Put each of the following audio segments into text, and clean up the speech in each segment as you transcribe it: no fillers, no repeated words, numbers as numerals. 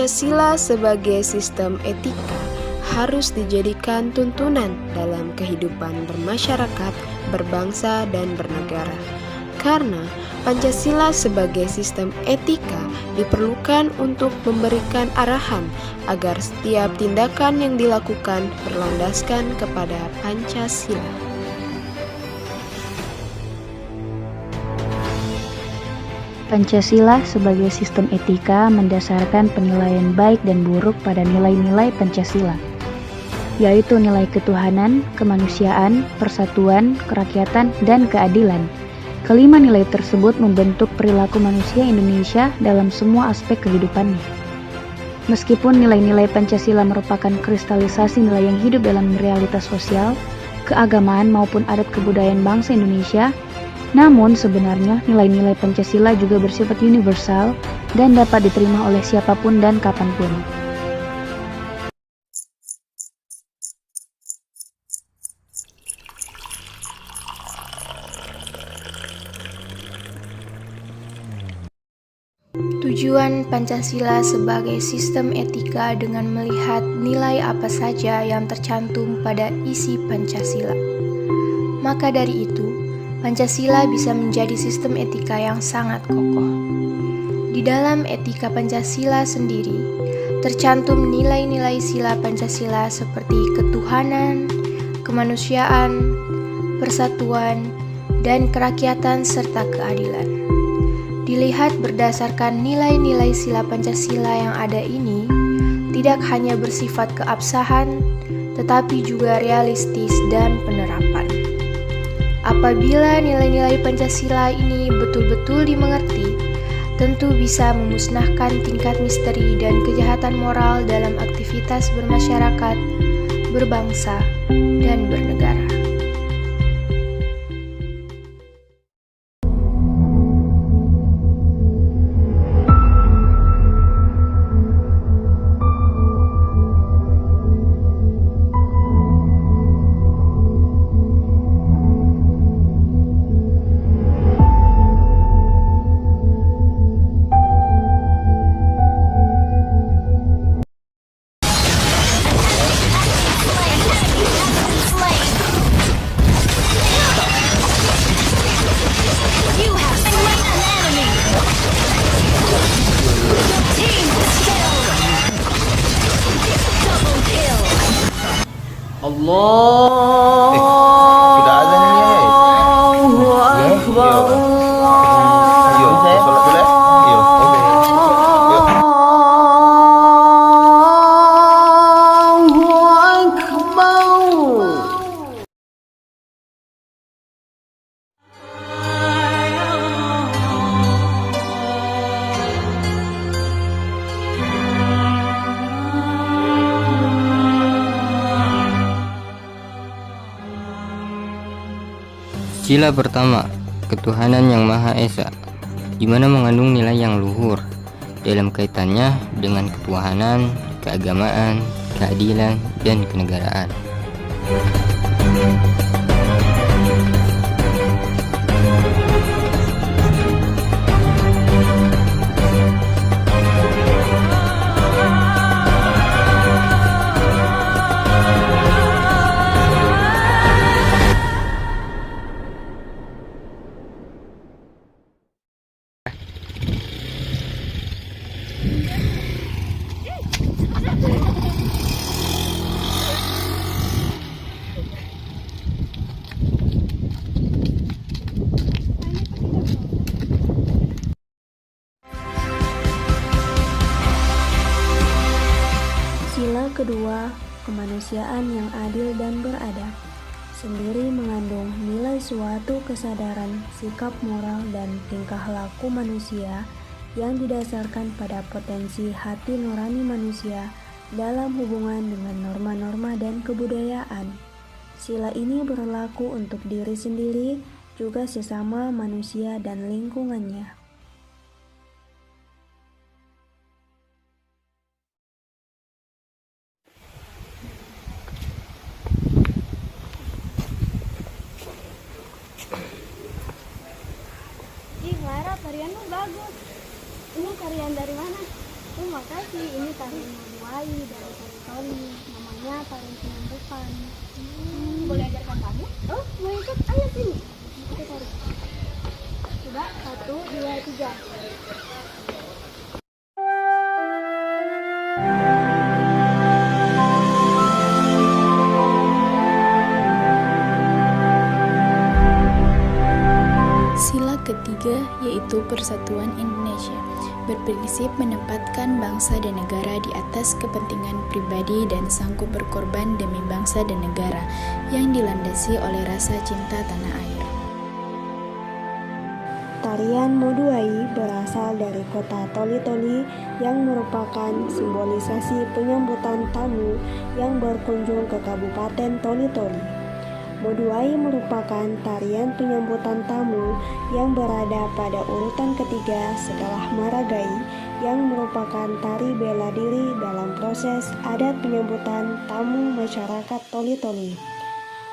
Pancasila sebagai sistem etika harus dijadikan tuntunan dalam kehidupan bermasyarakat, berbangsa, dan bernegara. Karena Pancasila sebagai sistem etika diperlukan untuk memberikan arahan agar setiap tindakan yang dilakukan berlandaskan kepada Pancasila. Pancasila sebagai sistem etika mendasarkan penilaian baik dan buruk pada nilai-nilai Pancasila, yaitu nilai ketuhanan, kemanusiaan, persatuan, kerakyatan, dan keadilan. Kelima nilai tersebut membentuk perilaku manusia Indonesia dalam semua aspek kehidupannya. Meskipun nilai-nilai Pancasila merupakan kristalisasi nilai yang hidup dalam realitas sosial, keagamaan maupun adat kebudayaan bangsa Indonesia, namun sebenarnya nilai-nilai Pancasila juga bersifat universal dan dapat diterima oleh siapapun dan kapanpun. Tujuan Pancasila sebagai sistem etika dengan melihat nilai apa saja yang tercantum pada isi Pancasila. Maka dari itu, Pancasila bisa menjadi sistem etika yang sangat kokoh. Di dalam etika Pancasila sendiri, tercantum nilai-nilai sila Pancasila seperti ketuhanan, kemanusiaan, persatuan, dan kerakyatan serta keadilan. Dilihat berdasarkan nilai-nilai sila Pancasila yang ada ini, tidak hanya bersifat keabsahan, tetapi juga realistis dan penerapan. Apabila nilai-nilai Pancasila ini betul-betul dimengerti, tentu bisa memusnahkan tingkat misteri dan kejahatan moral dalam aktivitas bermasyarakat, berbangsa, dan bernegara. Sudah azan ini ya. Allahu Akbar. Ayo, saya solat dulu ya. Ayo. Allahu Akbar. Sila pertama, ketuhanan yang Maha Esa, di mana mengandung nilai yang luhur dalam kaitannya dengan ketuhanan, keagamaan, keadilan, dan kenegaraan. Sila kedua, kemanusiaan yang adil dan beradab, sendiri mengandung nilai suatu kesadaran, sikap moral, dan tingkah laku manusia yang didasarkan pada potensi hati nurani manusia dalam hubungan dengan norma-norma dan kebudayaan. Sila ini berlaku untuk diri sendiri, juga sesama manusia dan lingkungannya. Ih, Lara, tarianmu bagus. Ini tarian dari mana? Oh makasih, ini tarian Maduai dari Tari Toli, namanya tarian penyambutan. Boleh ajarkan kamu? Oh, mau ikut? Ayo sini. Kita tarik. Sudah, 1, 2, 3. Sila ketiga yaitu Persatuan Indonesia, berprinsip menempatkan bangsa dan negara di atas kepentingan pribadi dan sanggup berkorban demi bangsa dan negara yang dilandasi oleh rasa cinta tanah air. Tarian Moduai berasal dari kota Toli-Toli yang merupakan simbolisasi penyambutan tamu yang berkunjung ke Kabupaten Toli-Toli. Moduai merupakan tarian penyambutan tamu yang berada pada urutan ketiga setelah Maragai, yang merupakan tari bela diri dalam proses adat penyambutan tamu masyarakat Toli-Toli.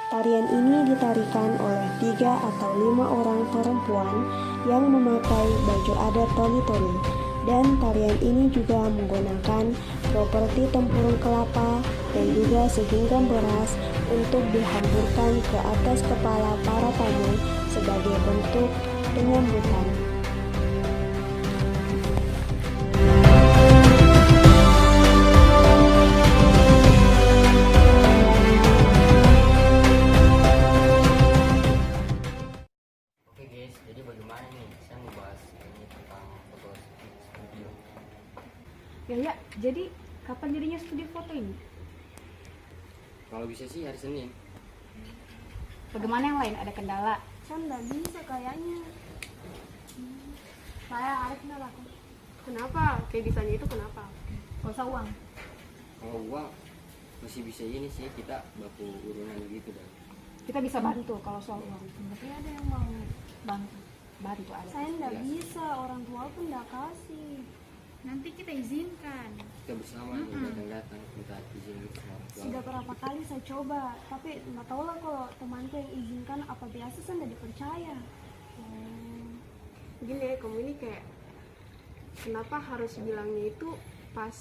Tarian ini ditarikan oleh 3 atau 5 orang perempuan yang memakai baju adat Toli-Toli, dan tarian ini juga menggunakan properti tempurung kelapa dan juga segenggam beras untuk dihamburkan ke atas kepala para tamu sebagai bentuk penyambutan. Oke guys, jadi bagaimana nih? Saya mau bahas ini tentang foto studio. Ya, jadi kapan jadinya studi foto ini? Kalau bisa sih hari Senin. Bagaimana yang lain? Ada kendala? Kan nggak bisa kayaknya. Saya Arif kenapa? Kenapa? Kayak bisanya itu kenapa? Gak usah uang. Kalau uang masih bisa ini sih, kita baku urunan gitu dan Kita bisa bantu kalau soal uang. Tapi ada yang mau bantu. Bantu ada. Saya nggak bisa, orang tua pun nggak kasih. Nanti kita izinkan. kita bersama nih datang-datang minta izin gitu sama orang tua. Sudah berapa kali saya coba, tapi nggak tahu lah kalau temanku yang izinkan apa biasa saya nggak dipercaya. Gini ya, kamu ini kayak kenapa harus bilangnya itu pas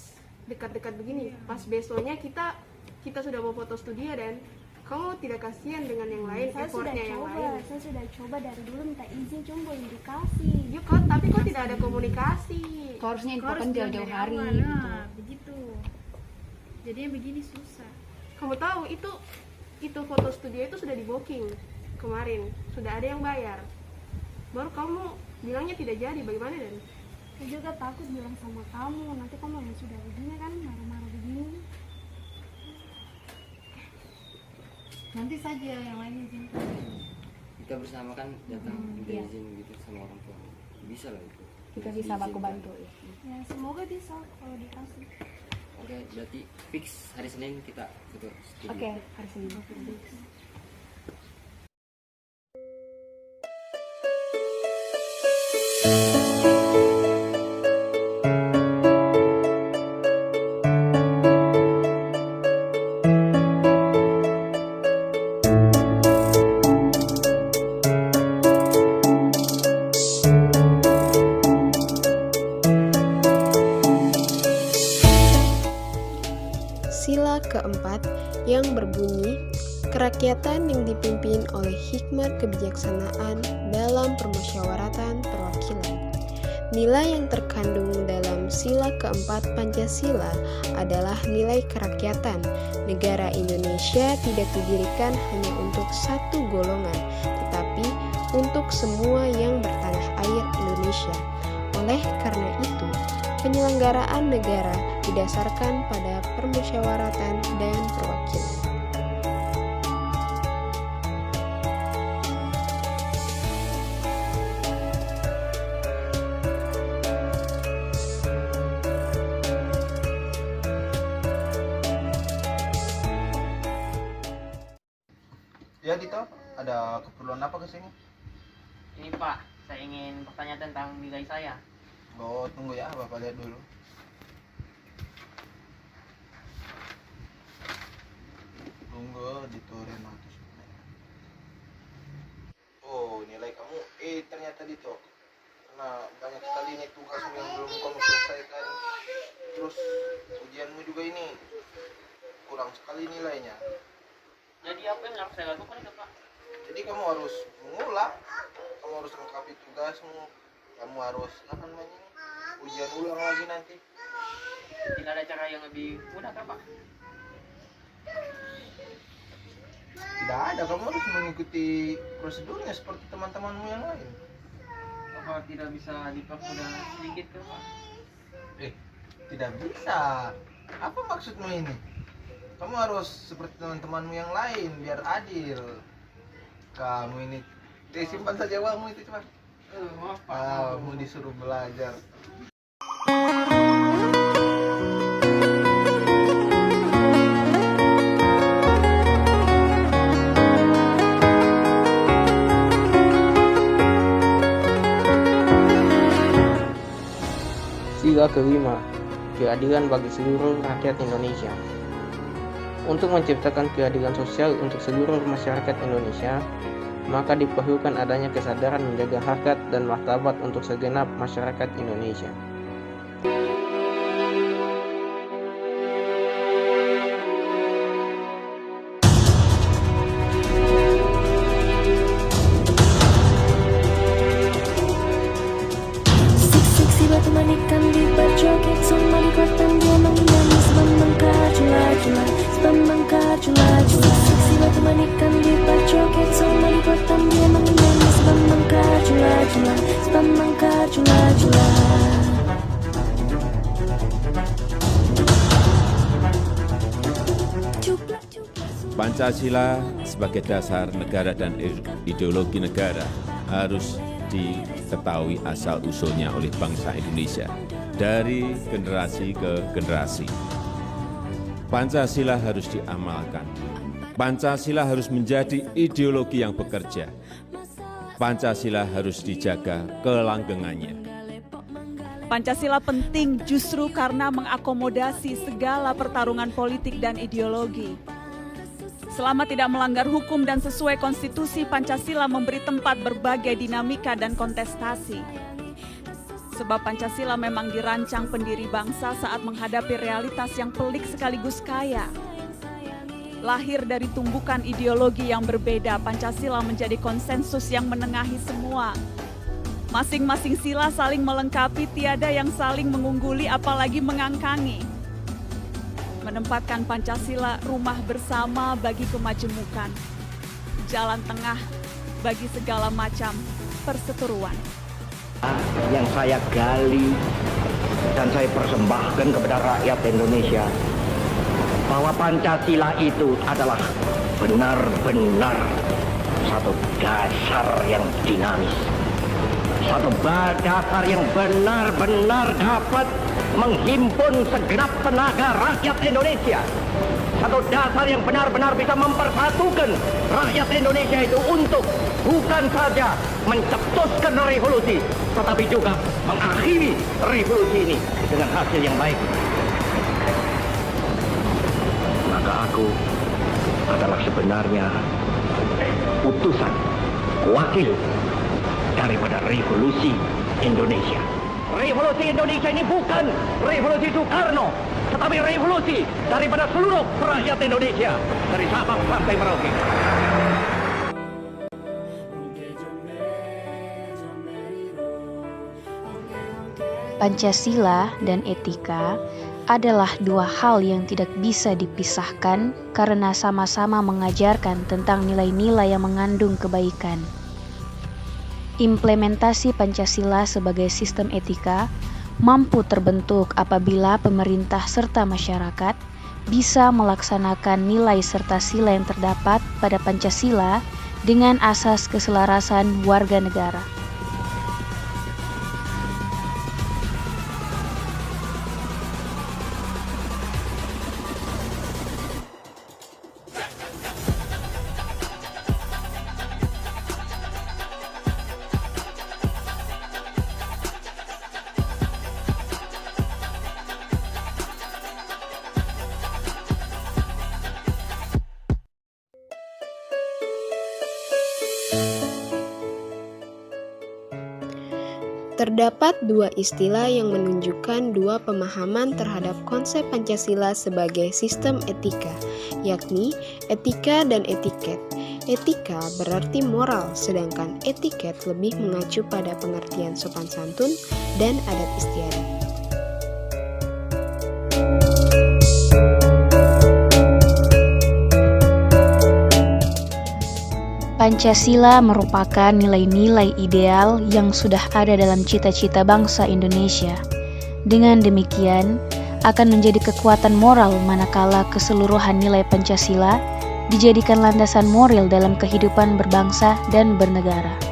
dekat-dekat begini? Pas besoknya kita sudah mau foto studio dan kamu tidak kasihan dengan yang lain, Saya sudah effortnya yang coba, lain. saya sudah coba dari dulu minta izin, cuma belum dikasih. Ya, tapi kok tidak ada komunikasi? Kau harusnya Kau harus infokan bilang jauh-jauh dari hari awal, gitu. nah, begitu. Jadinya begini susah. Kamu tahu itu foto studio itu sudah di booking kemarin, sudah ada yang bayar. Baru kamu bilangnya tidak jadi, bagaimana Dan? Saya juga takut bilang sama kamu, nanti kamu yang sudah begini kan marah-marah begini. Nanti saja yang lain izinkan. Kita bersama kan datang minta iya. izin gitu sama orang tua, bisa lah itu. Kita bisa baku bantu ya. Ya semoga bisa kalau dikasih. Oke, berarti fix hari Senin kita foto studio. Oke, hari Senin. Sila keempat yang berbunyi, kerakyatan yang dipimpin oleh hikmat kebijaksanaan dalam permusyawaratan perwakilan. Nilai yang terkandung dalam sila keempat Pancasila adalah nilai kerakyatan. Negara Indonesia tidak didirikan hanya untuk satu golongan, tetapi untuk semua yang bertanah air Indonesia. Oleh karena itu, penyelenggaraan negara didasarkan pada permusyawaratan dan perwakilan. Ya Dito, ada keperluan apa ke sini? Ini Pak, saya ingin bertanya tentang nilai saya. Oh, tunggu ya, Bapak lihat dulu. Tunggu, diturin atas. Oh, nilai kamu ternyata Dito. Karena banyak sekali nih tugas yang belum kamu selesaikan. Terus ujianmu juga ini kurang sekali nilainya. Jadi apa yang harus saya lakukan itu Pak? Jadi kamu harus mengulang, kamu harus lengkapi tugasmu, kamu harus apa namanya ini, ujian ulang lagi nanti. Tidak ada cara yang lebih mudah kan Pak? Tidak ada, kamu harus mengikuti prosedurnya seperti teman-temanmu yang lain. Apa tidak bisa dipermudah sedikit kan Pak? Tidak bisa. Apa maksudmu ini? Kamu harus seperti teman-temanmu yang lain biar adil. Kamu ini, simpan saja uangmu itu coba. Maaf Pak. Kamu disuruh belajar. Sila kelima, keadilan bagi seluruh rakyat Indonesia. Untuk menciptakan keadilan sosial untuk seluruh masyarakat Indonesia, maka diperlukan adanya kesadaran menjaga harkat dan martabat untuk segenap masyarakat Indonesia. Batu manikan di berjoget semua di kota dia menyanyi sebab mengkar jula-jula sebab mengkar jula-jula si batu manikan di berjoget semua di kota dia menyanyi sebab mengkar jula-jula sebab mengkar jula-jula. Pancasila sebagai dasar negara dan ideologi negara harus diketahui asal-usulnya oleh bangsa Indonesia dari generasi ke generasi. Pancasila harus diamalkan. Pancasila harus menjadi ideologi yang bekerja. Pancasila harus dijaga kelanggengannya. Pancasila penting justru karena mengakomodasi segala pertarungan politik dan ideologi. Selama tidak melanggar hukum dan sesuai konstitusi, Pancasila memberi tempat berbagai dinamika dan kontestasi. Sebab Pancasila memang dirancang pendiri bangsa saat menghadapi realitas yang pelik sekaligus kaya. Lahir dari tumbukan ideologi yang berbeda, Pancasila menjadi konsensus yang menengahi semua. Masing-masing sila saling melengkapi, tiada yang saling mengungguli apalagi mengangkangi. Menempatkan Pancasila rumah bersama bagi kemajemukan, jalan tengah bagi segala macam perseteruan. Yang saya gali dan saya persembahkan kepada rakyat Indonesia, bahwa Pancasila itu adalah benar-benar satu dasar yang dinamis, satu dasar yang benar-benar dapat menghimpun segenap tenaga rakyat Indonesia, satu dasar yang benar-benar bisa mempersatukan rakyat Indonesia itu untuk bukan saja mencetuskan revolusi, tetapi juga mengakhiri revolusi ini dengan hasil yang baik. Maka aku adalah sebenarnya utusan, wakil daripada revolusi Indonesia. Revolusi Indonesia ini bukan revolusi Soekarno, tetapi revolusi daripada seluruh rakyat Indonesia, dari Sabang sampai Merauke. Pancasila dan etika adalah dua hal yang tidak bisa dipisahkan karena sama-sama mengajarkan tentang nilai-nilai yang mengandung kebaikan. Implementasi Pancasila sebagai sistem etika mampu terbentuk apabila pemerintah serta masyarakat bisa melaksanakan nilai serta sila yang terdapat pada Pancasila dengan asas keselarasan warga negara. Terdapat dua istilah yang menunjukkan dua pemahaman terhadap konsep Pancasila sebagai sistem etika, yakni etika dan etiket. Etika berarti moral, sedangkan etiket lebih mengacu pada pengertian sopan santun dan adat istiadat. Pancasila merupakan nilai-nilai ideal yang sudah ada dalam cita-cita bangsa Indonesia. Dengan demikian, akan menjadi kekuatan moral manakala keseluruhan nilai Pancasila dijadikan landasan moral dalam kehidupan berbangsa dan bernegara.